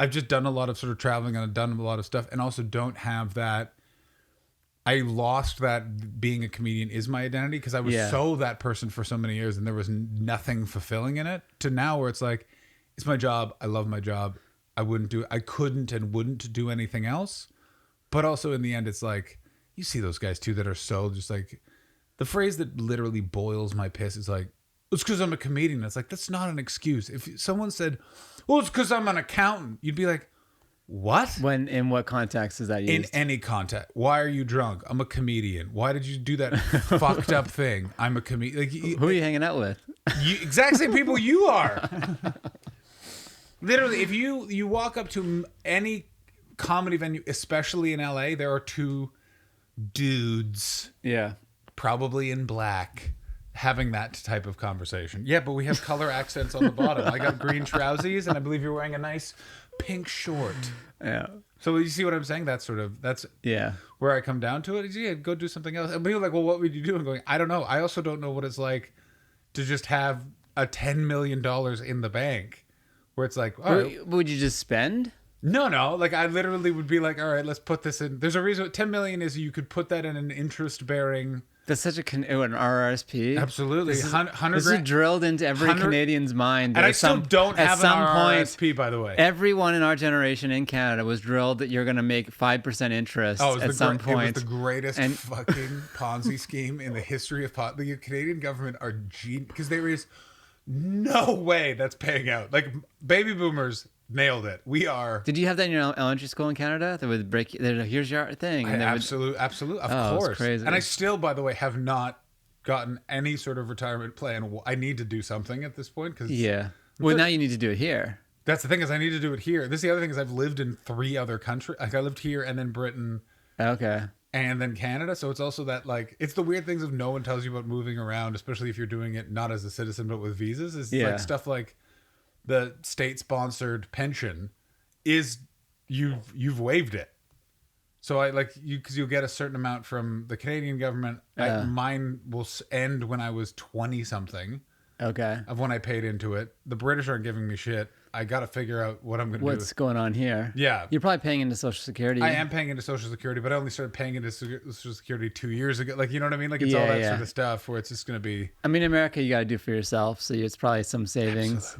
I've just done a lot of sort of traveling and I've done a lot of stuff, and also don't have that. I lost that being a comedian is my identity because I was so that person for so many years, and there was nothing fulfilling in it. To now, where it's like, it's my job. I love my job. I couldn't and wouldn't do anything else. But also in the end, it's like, you see those guys too that are so just like, the phrase that literally boils my piss is like, it's because I'm a comedian. It's like, that's not an excuse. If someone said, well, it's because I'm an accountant, you'd be like, what? In what context is that used? In any context. Why are you drunk? I'm a comedian. Why did you do that fucked up thing? I'm a comedian. Like, who are you hanging out with? Exact same people you are. Literally, if you walk up to any comedy venue, especially in LA, there are two dudes, probably in black, having that type of conversation. Yeah, but we have color accents on the bottom. I got green trousers, and I believe you're wearing a nice pink short. Yeah. So you see what I'm saying? That's where I come down to it. Go do something else. And people are like, well, what would you do? I'm going, I don't know. I also don't know what it's like to just have a $10 million in the bank, where it's like, all right. Would you just spend? No. Like, I literally would be like, all right, let's put this in. There's a reason. 10 million is you could put that in an interest bearing. That's such an RRSP. Absolutely. This is drilled into every Canadian's mind. And I still don't have an RRSP, by the way. Everyone in our generation in Canada was drilled that you're going to make 5% interest at some point. It was the greatest fucking Ponzi scheme in the history of the Canadian government are genius, because there is no way that's paying out. Like, baby boomers nailed it. We are. Did you have that in your elementary school in Canada? That would break. Here's your thing. And absolute, of course. It's crazy. And I still, by the way, have not gotten any sort of retirement plan. I need to do something at this point because Well, now you need to do it here. That's the thing, is I need to do it here. This is the other thing, is I've lived in 3 other countries. Like, I lived here and then Britain. Okay. And then Canada. So it's also that, like, it's the weird things of no one tells you about moving around, especially if you're doing it not as a citizen but with visas. Is like stuff like the state-sponsored pension is you've waived it. So because you'll get a certain amount from the Canadian government. Mine will end when I was 20 something. Okay. Of when I paid into it. The British aren't giving me shit. I got to figure out what I'm going to do. What's going on here? Yeah. You're probably paying into Social Security. I am paying into Social Security, but I only started paying into Social Security 2 years ago. Like, you know what I mean? Like, it's all that sort of stuff where it's just going to be... I mean, in America, you got to do for yourself. So it's probably some savings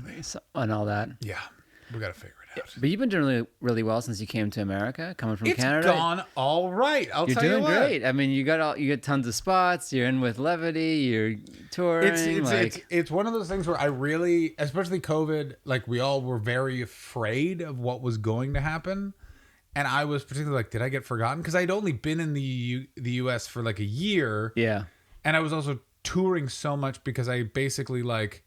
and all that. Yeah. We got to figure it out. But you've been doing really, really well since you came to America, coming from Canada. It's gone all right. You're doing great. I mean, you get tons of spots. You're in with Levity. You're touring. It's one of those things where I really, especially COVID, like, we all were very afraid of what was going to happen, and I was particularly like, did I get forgotten? Because I'd only been in the U.S. for like a year. Yeah, and I was also touring so much because I basically, like,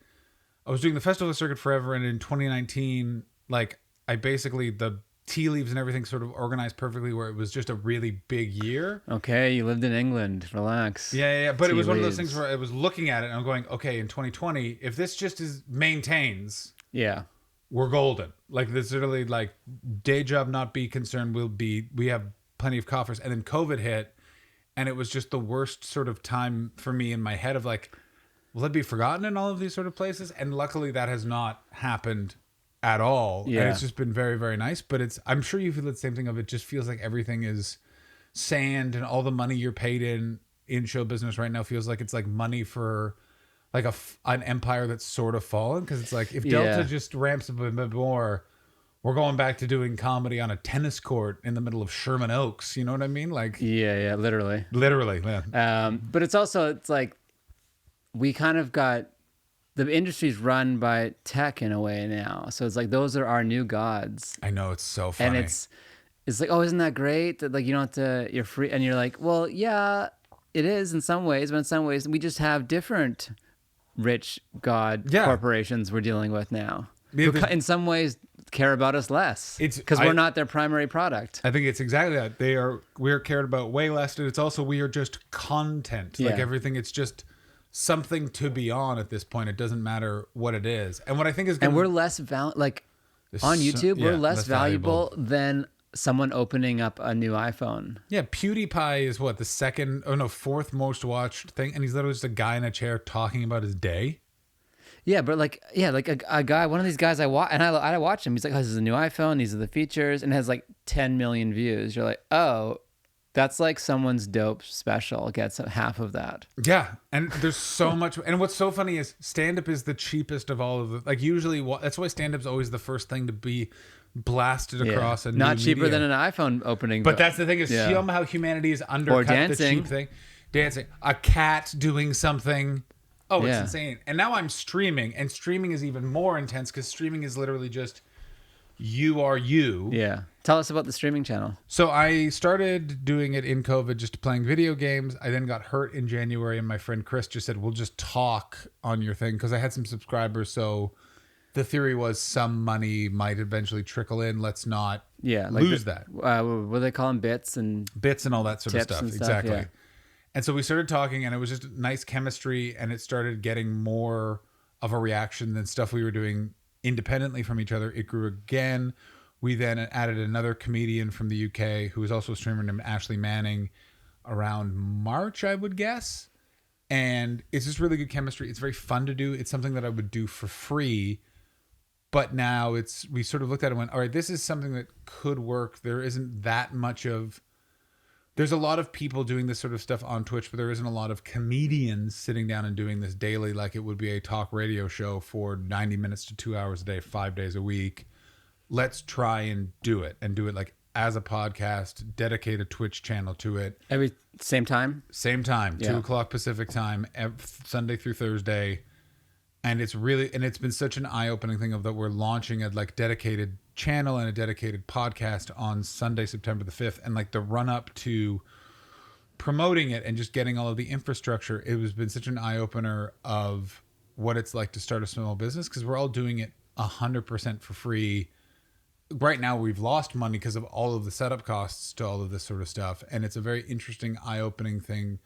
I was doing the festival circuit forever, and in 2019, like, I basically, the tea leaves and everything sort of organized perfectly where it was just a really big year. Okay, you lived in England. Relax. Yeah. But it was one of those things where I was looking at it and I'm going, okay, in 2020, if this just maintains, we're golden. Like, this literally, like, day job, not be concerned, we have plenty of coffers. And then COVID hit, and it was just the worst sort of time for me in my head of like, will it be forgotten in all of these sort of places? And luckily that has not happened at all. And it's just been very, very nice. But I'm sure you feel the same thing of, it just feels like everything is sand, and all the money you're paid in show business right now feels like it's like money for like an empire that's sort of fallen. Because it's like, if Delta just ramps up a bit more, we're going back to doing comedy on a tennis court in the middle of Sherman Oaks. You know what I mean? Like, yeah, literally. Yeah. But it's like we kind of got the industry's run by tech in a way now. So it's like those are our new gods. I know, it's so funny. And it's like, oh, isn't that great? That like you don't have to, you're free, and you're like, well, yeah, it is in some ways, but in some ways we just have different rich god corporations we're dealing with now. Who in some ways care about us less. It's because we're not their primary product. I think it's exactly that. We're cared about way less, and it's also we are just content. Like everything, it's just something to be on at this point. It doesn't matter what it is. And what I think is and we're less on YouTube, we're less valuable than someone opening up a new iPhone. Yeah, PewDiePie is what, the fourth most watched thing, and he's literally just a guy in a chair talking about his day. Yeah, but like a guy, one of these guys I watch, and I watch him. He's like, oh, this is a new iPhone. These are the features, and it has like 10 million views. You're like, oh, that's like someone's dope special gets half of that. Yeah, and there's so much. And what's so funny is stand-up is the cheapest of all of the. Like usually, that's why stand-up's always the first thing to be blasted across a not new cheaper media. than an iPhone opening. But that's the thing is somehow humanity is undercut the cheap thing. Dancing, a cat doing something. Oh, it's insane. And now I'm streaming, and streaming is even more intense because streaming is literally just you are you. Yeah. Tell us about the streaming channel. So I started doing it in COVID, just playing video games. I then got hurt in January, and my friend Chris just said, we'll just talk on your thing because I had some subscribers. So the theory was some money might eventually trickle in. Let's not lose that. What do they call them? Bits and all that sort of stuff. Exactly. Yeah. And so we started talking, and it was just nice chemistry, and it started getting more of a reaction than stuff we were doing independently from each other. It grew again. We then added another comedian from the UK who was also a streamer named Ashley Manning around March, I would guess. And it's just really good chemistry. It's very fun to do. It's something that I would do for free. But now we sort of looked at it and went, all right, this is something that could work. There isn't that much of... There's a lot of people doing this sort of stuff on Twitch, but there isn't a lot of comedians sitting down and doing this daily like it would be a talk radio show for 90 minutes to 2 hours a day, 5 days a week. Let's try and do it like as a podcast, dedicate a Twitch channel to it. Every same time? Same time, 2 o'clock Pacific time, Sunday through Thursday. And it's been such an eye-opening thing of that we're launching a like dedicated channel and a dedicated podcast on Sunday, September the 5th. And like the run up to promoting it and just getting all of the infrastructure, it has been such an eye-opener of what it's like to start a small business because we're all doing it 100% for free. Right now we've lost money because of all of the setup costs to all of this sort of stuff. And it's a very interesting, eye-opening thing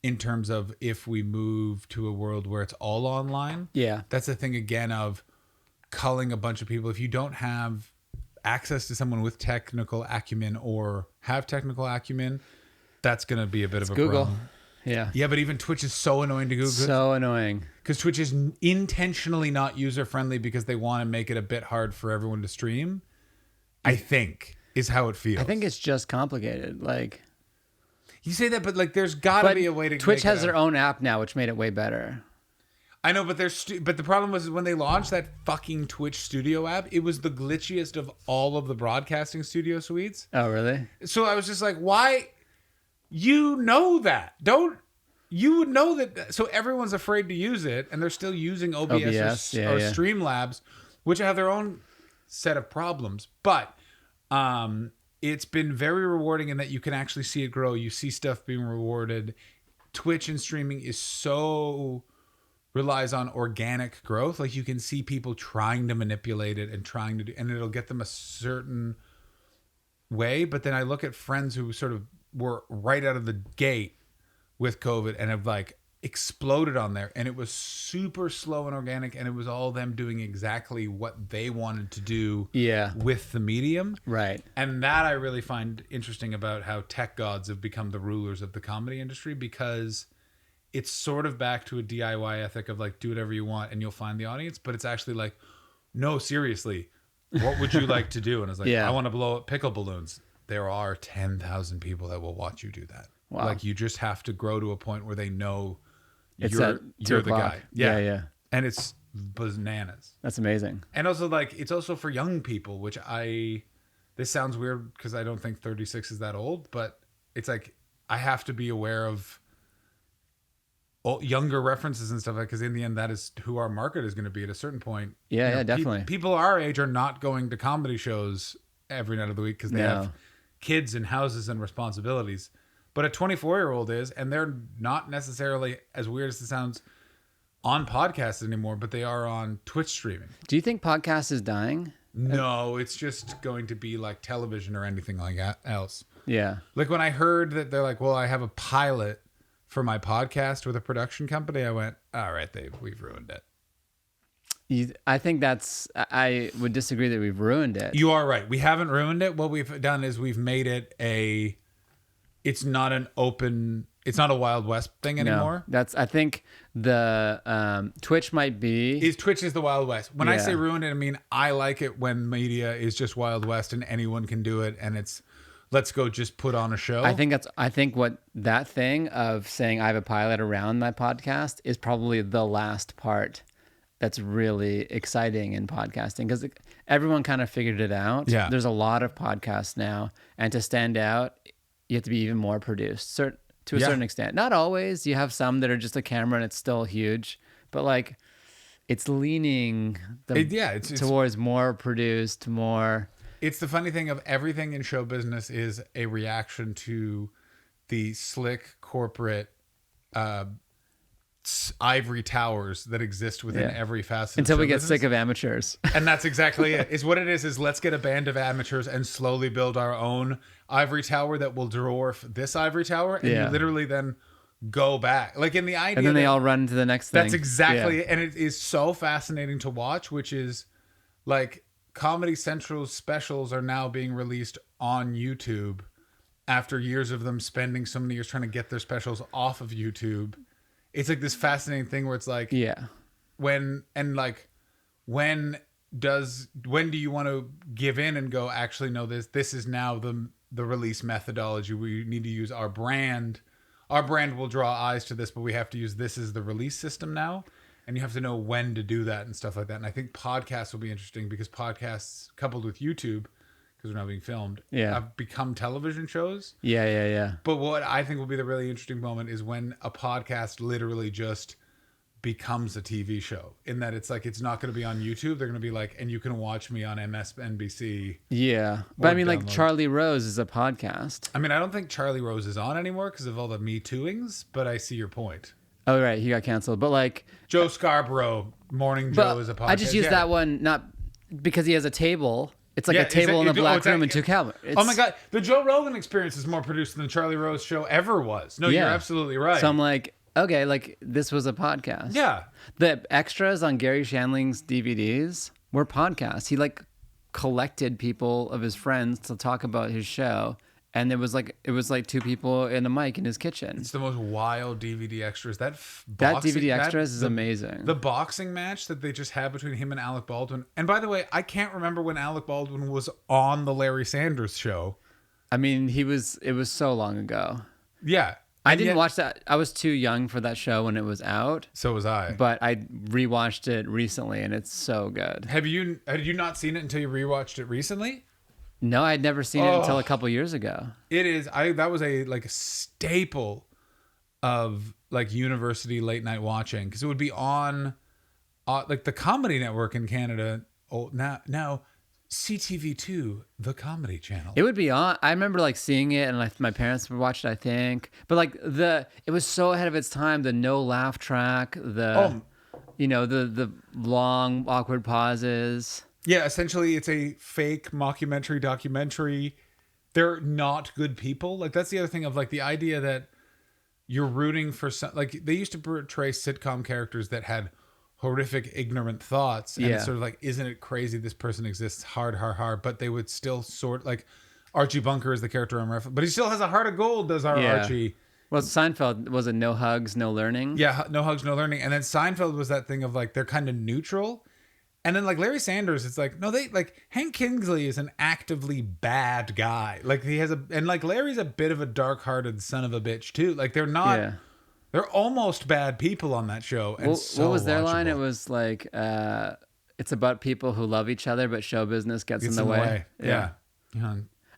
in terms of if we move to a world where it's all online. Yeah. That's the thing again of culling a bunch of people. If you don't have access to someone with technical acumen or have technical acumen, that's going to be a bit of a Google. problem. Yeah. Yeah, but even Twitch is so annoying to Google. So annoying. Because Twitch is intentionally not user-friendly because they want to make it a bit hard for everyone to stream. I think is how it feels. I think it's just complicated. Like you say that, but like there's got to be a way to. Twitch has their own app now, which made it way better. I know, but but the problem was when they launched that fucking Twitch Studio app, it was the glitchiest of all of the broadcasting studio suites. Oh, really? So I was just like, why? You know that. You would know that. So everyone's afraid to use it, and they're still using OBS or Streamlabs, which have their own set of problems. But it's been very rewarding in that you can actually see it grow. You see stuff being rewarded. Twitch and streaming is so relies on organic growth. Like you can see people trying to manipulate it and trying to do, and it'll get them a certain way. But then I look at friends who sort of were right out of the gate with COVID and have like exploded on there, and it was super slow and organic, and it was all them doing exactly what they wanted to do with the medium. Right. And that I really find interesting about how tech gods have become the rulers of the comedy industry, because it's sort of back to a DIY ethic of like, do whatever you want and you'll find the audience. But it's actually like, no, seriously, what would you like to do? And it's like, I want to blow up pickle balloons. There are 10,000 people that will watch you do that. Wow. Like you just have to grow to a point where they know you're the guy. Yeah. And it's bananas. That's amazing. And also, like, it's also for young people, which this sounds weird because I don't think 36 is that old, but it's like I have to be aware of younger references and stuff like, because in the end, that is who our market is going to be at a certain point. Yeah, definitely. People our age are not going to comedy shows every night of the week because they have kids and houses and responsibilities. But a 24-year-old is, and they're not necessarily, as weird as it sounds, on podcasts anymore, but they are on Twitch streaming. Do you think podcast is dying? No, it's just going to be like television or anything like that else. Yeah. Like when I heard that they're like, well, I have a pilot for my podcast with a production company, I went, all right, we've ruined it. I think I would disagree that we've ruined it. You are right. We haven't ruined it. What we've done is we've made it it's not a Wild West thing anymore. No, I think the Twitch might be. Twitch is the Wild West. When I say ruined it, I mean, I like it when media is just Wild West and anyone can do it and it's, let's go just put on a show. I think what that thing of saying I have a pilot around my podcast is probably the last part that's really exciting in podcasting because everyone kind of figured it out. Yeah. There's a lot of podcasts now, and to stand out, you have to be even more produced to a certain extent. Not always. You have some that are just a camera and it's still huge, but like it's leaning towards more produced, more. It's the funny thing of everything in show business is a reaction to the slick corporate ivory towers that exist within every facet until we get business. sick of amateurs. And that's exactly it. Is what it is let's get a band of amateurs and slowly build our own ivory tower that will dwarf this ivory tower. And you literally then go back. Like in the idea. And then they all run to the next thing. That's exactly it. And it is so fascinating to watch, which is like Comedy Central's specials are now being released on YouTube after years of them spending so many years trying to get their specials off of YouTube. It's like this fascinating thing where it's like, when do you want to give in and go, actually, no, this is now the release methodology. We need to use our brand. Our brand will draw eyes to this, but we have to use this as the release system now. And you have to know when to do that and stuff like that. And I think podcasts will be interesting because podcasts coupled with YouTube, because they're now being filmed, have become television shows. Yeah. But what I think will be the really interesting moment is when a podcast literally just becomes a TV show. In that it's like, it's not going to be on YouTube. They're going to be like, and you can watch me on MSNBC. Yeah. But I mean, like Charlie Rose is a podcast. I mean, I don't think Charlie Rose is on anymore because of all the Me Tooings, but I see your point. Oh, right. He got canceled. But like Joe Scarborough, Morning Joe is a podcast. I just used that one not because he has a table. It's like a table in a black room and two cabinets. Oh my God. The Joe Rogan Experience is more produced than the Charlie Rose show ever was. No, you're absolutely right. So I'm like, okay, like this was a podcast. Yeah. The extras on Gary Shandling's DVDs were podcasts. He like collected people of his friends to talk about his show. And it was like two people in a mic in his kitchen. It's the most wild DVD extras. That DVD extras is amazing. The boxing match that they just had between him and Alec Baldwin. And by the way, I can't remember when Alec Baldwin was on the Larry Sanders Show. I mean, it was so long ago. Yeah. I didn't watch that. I was too young for that show when it was out. So was I. But I rewatched it recently and it's so good. Had you not seen it until you rewatched it recently? No, I'd never seen it until a couple years ago. It is. That was a staple of like university late night watching because it would be on like the Comedy Network in Canada. Oh, now CTV2, the comedy channel. It would be on. I remember like seeing it and like my parents would watch it, I think. But like it was so ahead of its time. The no laugh track, the long awkward pauses. Yeah, essentially it's a fake mockumentary documentary. They're not good people. Like that's the other thing of like the idea that you're rooting for some, like they used to portray sitcom characters that had horrific ignorant thoughts and it's sort of like, isn't it crazy this person exists, hard, but they would still sort like Archie Bunker is the character I'm referencing, but he still has a heart of gold, does our Archie. Well, Seinfeld was it no hugs, no learning? Yeah, no hugs, no learning. And then Seinfeld was that thing of like they're kind of neutral. And then like Larry Sanders, it's like, no, they like Hank Kingsley is an actively bad guy. Like he has and like Larry's a bit of a dark-hearted son of a bitch too. Like they're not They're almost bad people on that show. And so what was their line? watchable. It was like, it's about people who love each other, but show business gets in the way. Yeah.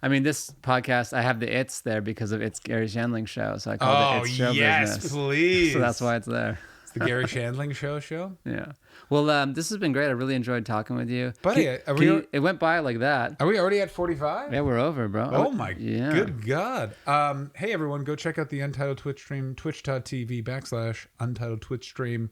I mean, this podcast, I have the It's there because of It's Gary Shandling show. So I called it It's Show Business. Please. So that's why it's there. It's the Gary Shandling show. Yeah. Well, this has been great. I really enjoyed talking with you. Buddy, it went by like that. Are we already at 45? Yeah, we're over, bro. Oh my good God. Hey, everyone, go check out the Untitled Twitch stream, twitch.tv/Untitled Twitch stream,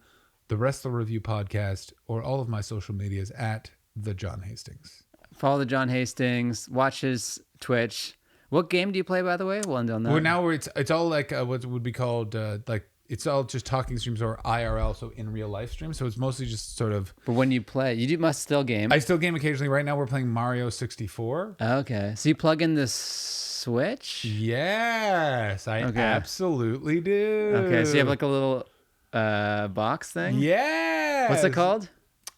the Wrestler Review podcast, or all of my social medias at The John Hastings. Follow the John Hastings. Watch his Twitch. What game do you play, by the way? We'll end on that. Well, now it's all like what would be called like it's all just talking streams or IRL, so in real life streams. So it's mostly just sort of. But when you play, must still game. I still game occasionally. Right now we're playing Mario 64. Okay, so you plug in the Switch? Yes, I absolutely do. Okay, so you have like a little box thing. Yes. What's it called?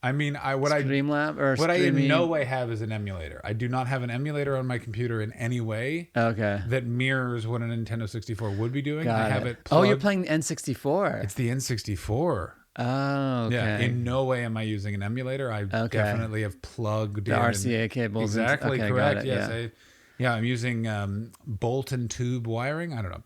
I mean, Streamlab or what I in no way have is an emulator. I do not have an emulator on my computer in any way. Okay. That mirrors what a Nintendo 64 would be doing. I have it. Oh, you're playing the N64. It's the N64. Oh, okay. Yeah. In no way am I using an emulator. I definitely have plugged the RCA cables. Exactly correct. Got it, yes. Yeah. I'm using bolt and tube wiring. I don't know.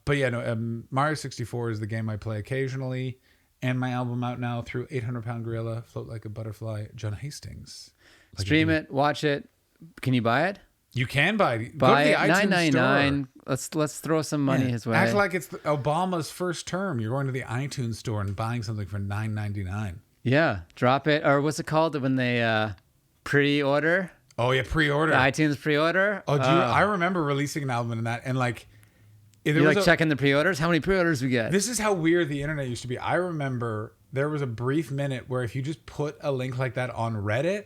But yeah, no. Mario 64 is the game I play occasionally. And my album out now through 800 Pound Gorilla, Float Like a Butterfly, John Hastings. Stream it, watch it. Can you buy it? You can buy it. Buy it. $9.99. Let's throw some money his way. Act like it's Obama's first term. You're going to the iTunes store and buying something for $9.99. Yeah, drop it. Or what's it called when they pre-order? Oh yeah, pre-order. The iTunes pre-order. Oh, I remember releasing an album in that, and like. You're like checking the pre-orders? How many pre-orders we get? This is how weird the internet used to be. I remember there was a brief minute where if you just put a link like that on Reddit,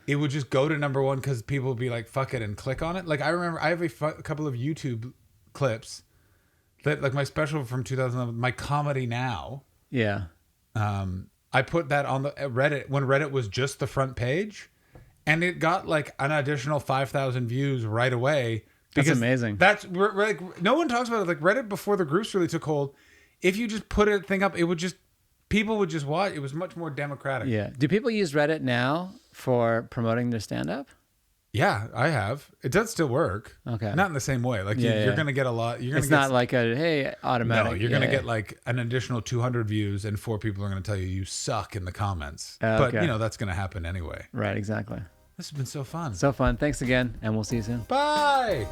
it would just go to number one because people would be like, fuck it, and click on it. Like, I remember I have a couple of YouTube clips that, like my special from 2011, my Comedy Now. Yeah. I put that on the Reddit when Reddit was just the front page, and it got like an additional 5,000 views right away. That's amazing. We're like, no one talks about it. Like Reddit before the groups really took hold. If you just put a thing up, people would just watch. It was much more democratic. Yeah. Do people use Reddit now for promoting their stand-up? Yeah, I have. It does still work. Okay. Not in the same way. Like you're going to get a lot. It's not like automatic. No, you're going to get like an additional 200 views and 4 people are going to tell you suck in the comments. But that's going to happen anyway. Right. Exactly. This has been so fun. So fun. Thanks again, and we'll see you soon. Bye.